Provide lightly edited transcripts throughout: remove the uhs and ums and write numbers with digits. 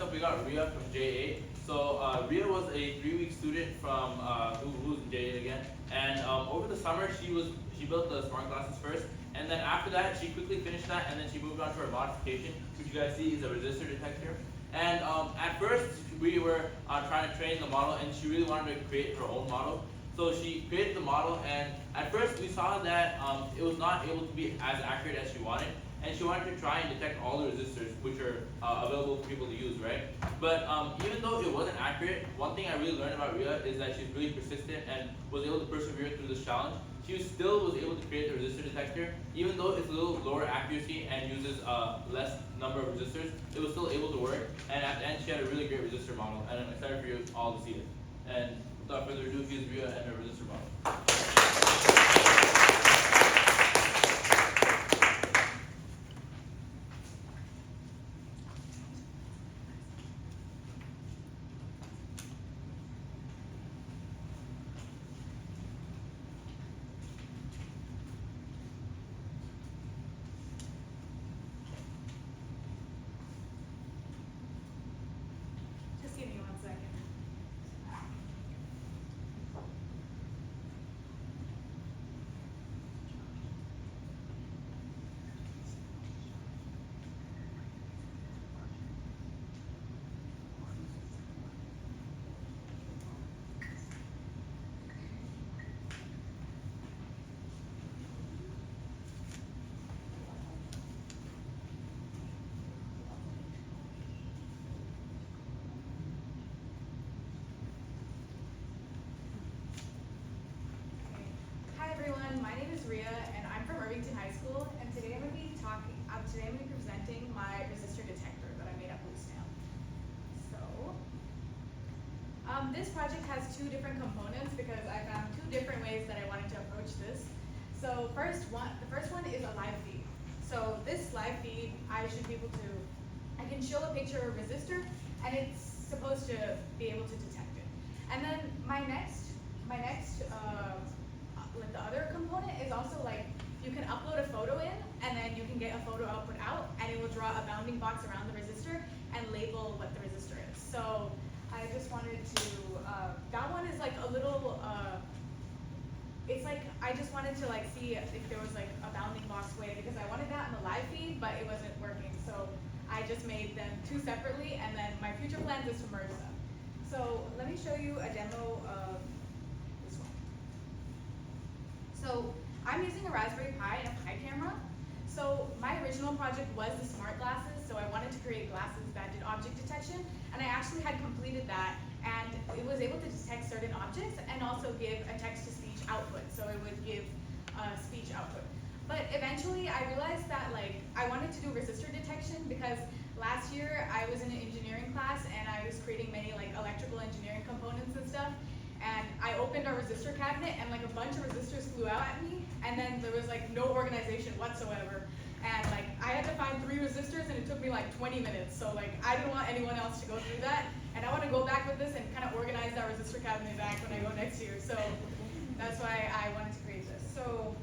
up we got Riya from J8. So Riya was a 3-week student from who's in J8 again, and over the summer she built the smart glasses first, and then after that she quickly finished that, and then she moved on to her modification, which you guys see is a resistor detector. And at first we were trying to train the model, and she really wanted to create her own model. So she created the model, and at first we saw that it was not able to be as accurate as she wanted, and she wanted to try and detect all the resistors which are available for people to use, right? But even though it wasn't accurate, one thing I really learned about Riya is that she's really persistent and was able to persevere through this challenge. She still was able to create the resistor detector, even though it's a little lower accuracy and uses less number of resistors, it was still able to work, and at the end she had a really great resistor model, and I'm excited for you all to see it. And without further ado, here's Riya and her resistor model. Just give me 1 second. Hi everyone, my name is Riya and I'm from Irvington High School, and today I'm going to be presenting my resistor detector that I made at Blue Snail. So, this project has 2 different components because I found 2 different ways that I wanted to approach this. So the first one is a live feed. So this live feed, I can show a picture of a resistor and it's supposed to be able to detect it. And then my next the other component is also like you can upload a photo in and then you can get a photo output out and it will draw a bounding box around the resistor and label what the resistor is. So I just wanted to, that one is like a little, it's like I just wanted to like see if there was like a bounding box way, because I wanted that in the live feed but it wasn't working. So I just made them 2 separately, and then my future plans is to merge them. So let me show you a demo of this one. So I'm using a Raspberry Pi and a Pi camera. So my original project was the smart glasses, so I wanted to create glasses that did object detection, and I actually had completed that, and it was able to detect certain objects and also give a text-to-speech output, so it would give speech output. But eventually I realized that like I wanted to do resistor detection because last year I was in an engineering class and I was creating many like electrical engineering components and stuff. And I opened our resistor cabinet and like a bunch of resistors flew out at me, and then there was like no organization whatsoever. And like I had to find 3 resistors and it took me like 20 minutes. So like I didn't want anyone else to go through that. And I want to go back with this and kind of organize that resistor cabinet back when I go next year. So that's why I wanted to create this. So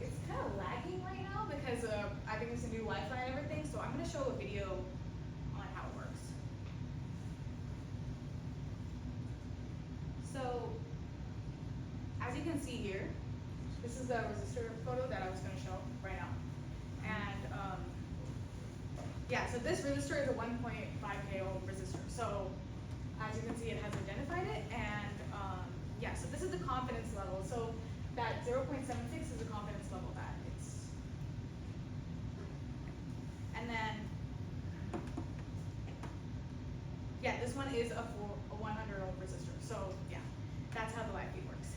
it's kind of lagging right now because I think it's a new Wi-Fi and everything. So I'm going to show a video on how it works. So, as you can see here, this is the resistor photo that I was going to show right now. And yeah, so this resistor is a 1.5K ohm resistor. So, as you can see, it has identified it. And yeah, so this is the confidence level. So that 0.76 is the confidence level that it's. And then, yeah, this one is a 100 ohm resistor. So yeah, that's how the live feed works.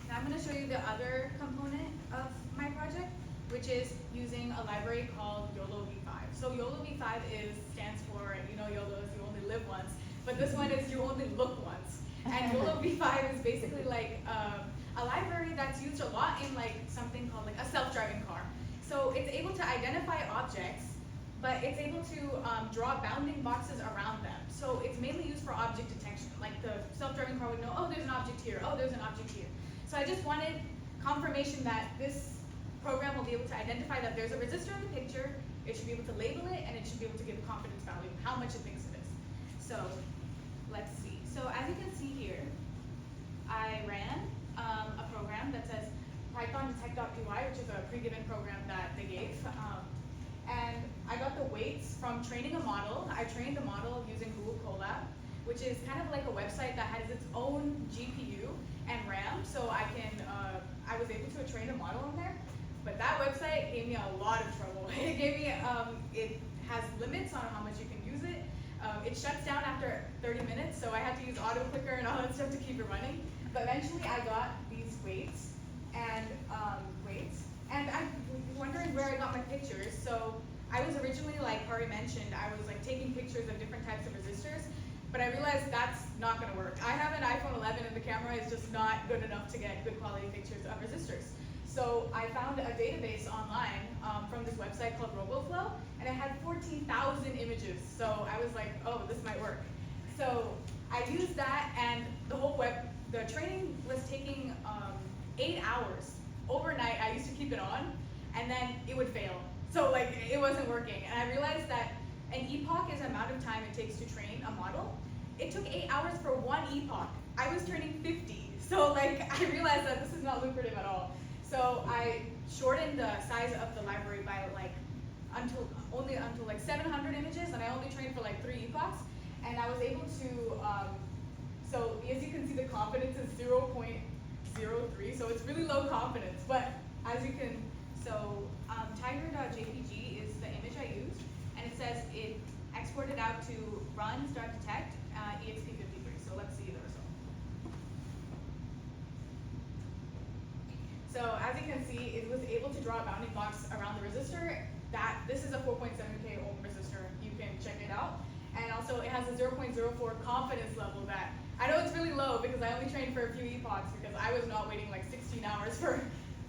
Now I'm going to show you the other component of my project, which is using a library called YOLO V5. So YOLO V5 stands for, you know, YOLO is you only live once, but this one is you only look once. And YOLO V5 is basically like a library that's used a lot in like something called like a self-driving car. So it's able to identify objects, but it's able to draw bounding boxes around them. So it's mainly used for object self-driving car would know, oh, there's an object here, oh, there's an object here. So I just wanted confirmation that this program will be able to identify that there's a resistor in the picture, it should be able to label it, and it should be able to give a confidence value, how much it thinks it is. So let's see. So as you can see here, I ran a program that says Python detect.py, which is a pre-given program that they gave. And I got the weights from training a model. I trained the model using Google Colab, which is kind of like a website that has its own GPU and RAM. So I was able to train a model on there. But that website gave me a lot of trouble. It gave me, it has limits on how much you can use it. It shuts down after 30 minutes, so I had to use auto clicker and all that stuff to keep it running. But eventually I got these weights, and I'm wondering where I got my pictures. So I was originally, like Hari mentioned, I was like taking pictures of different types of resistors, but I realized that's not gonna work. I have an iPhone 11 and the camera is just not good enough to get good quality pictures of resistors. So I found a database online from this website called RoboFlow, and it had 14,000 images. So I was like, oh, this might work. So I used that, and the training was taking 8 hours. Overnight, I used to keep it on, and then it would fail. So like, it wasn't working. And I realized that an epoch is the amount of time it takes to train a model. It took 8 hours for one epoch. I was training 50. So like, I realized that this is not lucrative at all. So I shortened the size of the library by like until like 700 images, and I only trained for like 3 epochs, and I was able to. So as you can see, the confidence is 0.03, so it's really low confidence. But as you can, so tiger.jpg is the image I used, and it says it exported out to runs.detect exp53. So let's see the result. So as you can see, it was able to draw a bounding box around the resistor. This is a 4.7K ohm resistor. You can check it out. And also it has a 0.04 confidence level that, I know it's really low because I only trained for a few epochs because I was not waiting like 16 hours for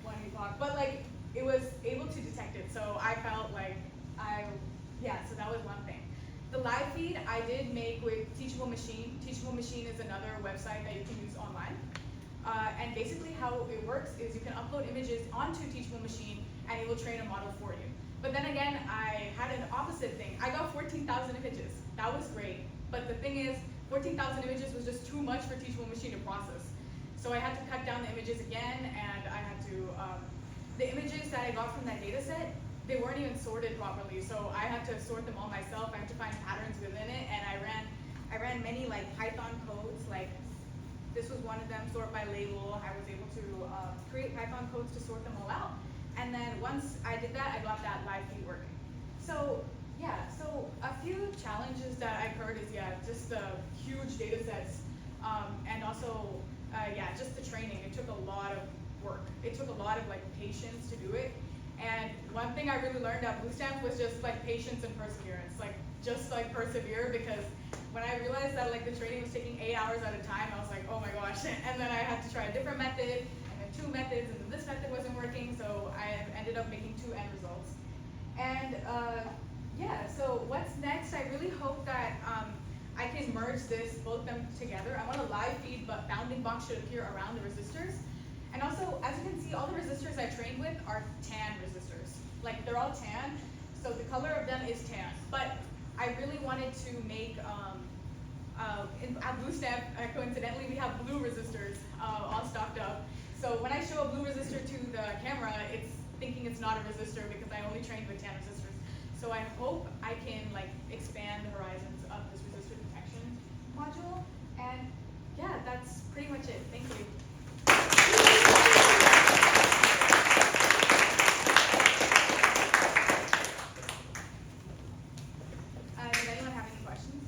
one epoch. But like, it was able to detect it. So I felt like so that was one thing. The live feed I did make with Teachable Machine. Teachable Machine is another website that you can use online. And basically how it works is you can upload images onto Teachable Machine and it will train a model for you. But then again, I had an opposite thing. I got 14,000 images. That was great. But the thing is, 14,000 images was just too much for Teachable Machine to process. So I had to cut down the images again, and I had to, the images that I got from that data set, they weren't even sorted properly. So I had to sort them all myself. I had to find patterns within it, and I ran many like Python codes, like this was one of them, sort by label. I was able to create Python codes to sort them all out. And then once I did that, I got that live feed working. So yeah, so a few challenges that I've heard is just the huge data sets, and also just the training. It took a lot of work. It took a lot of like patience to do it. And one thing I really learned at Bluestamp was just like patience and perseverance. Like just like persevere, because when I realized that like the training was taking 8 hours at a time, I was like, oh my gosh. And then I had to try a different method, and then 2 methods, and then this method wasn't working, so I ended up making 2 end results. And so what's next? I really hope that I can merge both them together. I want a live feed, but bounding box should appear around the resistors. And also, as you can see, all the resistors I trained with are tan resistors. Like, they're all tan, so the color of them is tan. But I really wanted to make, at Bluestamp, coincidentally, we have blue resistors all stocked up. So when I show a blue resistor to the camera, it's thinking it's not a resistor because I only trained with tan resistors. So I hope I can like expand the horizons of this resistor detection module. And yeah, that's pretty much it. Thank you. Does anyone have any questions?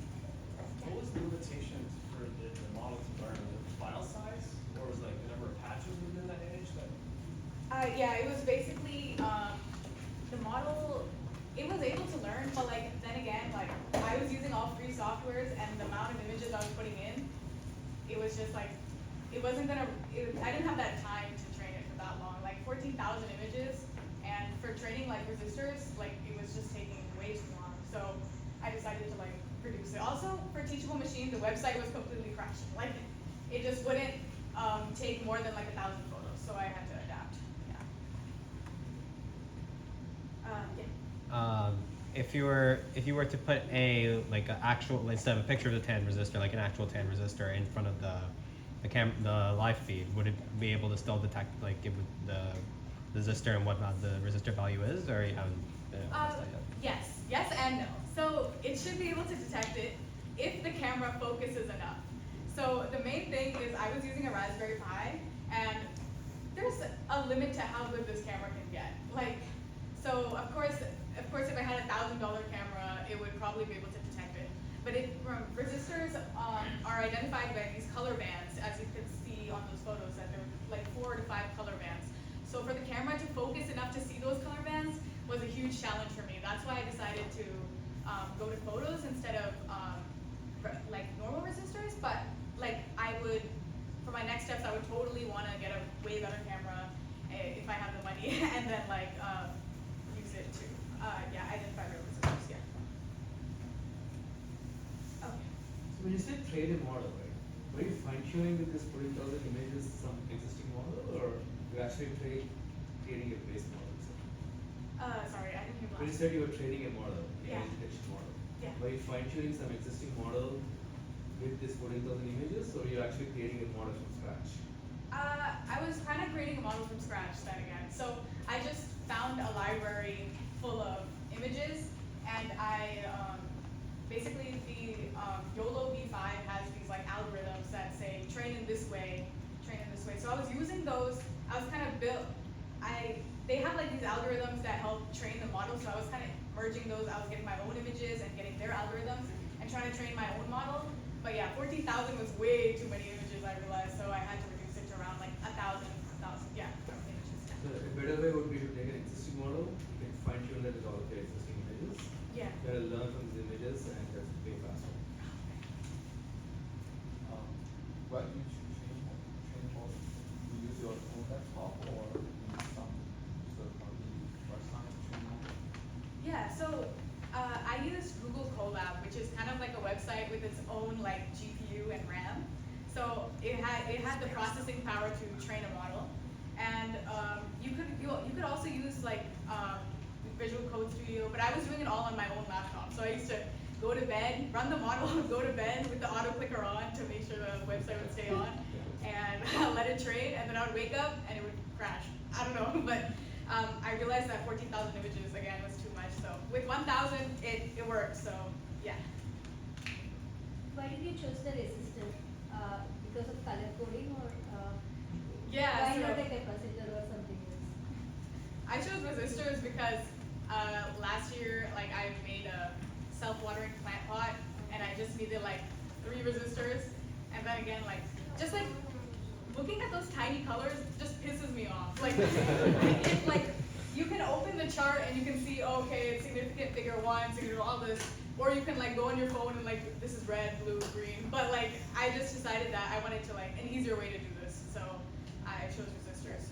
What was the limitations for the model to learn? Was it file size, or was it like the number of patches within that image? Yeah, it was basically the model. It was able to learn, but like then again, like I was using all free softwares, and the amount of images I was putting in, it was just like it wasn't gonna. I didn't have that time to train it for that long. Like 14,000 images, and for training like resistors, like it was just taking way too long. So I decided to like produce it. Also, for Teachable Machine, the website was completely crashing. Like, it just wouldn't take more than like 1,000 photos, so I had to adapt. Yeah. If you were to put a like an actual, instead of a picture of the tan resistor, like an actual tan resistor in front of the live feed, would it be able to still detect like give the resistor and whatnot the resistor value is, or you haven't been able to test that yet? Yes and no. So it should be able to detect it if the camera focuses enough. So the main thing is I was using a Raspberry Pi, and there's a limit to how good this camera can get. Like, so of course, if I had $1,000 camera, it would probably be able to detect it. But resistors are identified by these color bands, as you can see on those photos, that there are like 4 to 5 color bands. So for the camera to focus enough to see those color bands was a huge challenge for me. That's why I decided to go to photos instead of like normal resistors. But like for my next steps, I would totally want to get a way better camera if I have the money, and then like use it to identify real resistors. Yeah. Okay. So when you say train a model, right, were you fine-tuning with this 40,000 images some existing model, or you actually training a base model? Sorry, I didn't hear the When you last. said you were training a model, Yeah. image detection model, Yeah. were you fine-tuning some existing model with this 40,000 images, or you're actually creating a model from scratch? I was kind of creating a model from scratch then again. So I just found a library full of images, and I basically the YOLO V5 has these like algorithms that say train in this way, train in this way. So I was using those. I was kind of they have like these algorithms that help train the model. So I was kind of merging those. I was getting my own images and getting their algorithms and trying to train my own model. But yeah, 14,000 was way too many images, I realized, so I had to reduce it to around like 1,000, yeah, images. So a better way would be to take an existing model, you can fine-tune that with all of your existing images. Yeah. You gotta learn from these images, and that's way faster. Why do you change model? You use your own laptop or some third-party website training model? Yeah, so I use Google Colab, which is kind of like a website with its own like GPU and RAM. So it had the processing power to train a model, and you could also use like Visual Code Studio, but I was doing it all on my own laptop. So I used to go to bed, run the model, go to bed with the auto clicker on to make sure the website would stay on, and let it train, and then I would wake up and it would crash. I don't know, but I realized that 14,000 images again was too much. So with 1,000, it worked. So yeah. Why did you choose the resistor? Because of color coding, or Yeah. why So not a capacitor or something else? I chose resistors because last year, like, I made a self-watering plant pot, and I just needed like 3 resistors, and then again, like, just like looking at those tiny colors just pisses me off. Like, you can open the chart and you can see, oh, okay, it's significant figure 1, significant all this, or you can like go on your phone and like, this is red, blue, green. But like, I just decided that I wanted to like an easier way to do this, so I chose resistors.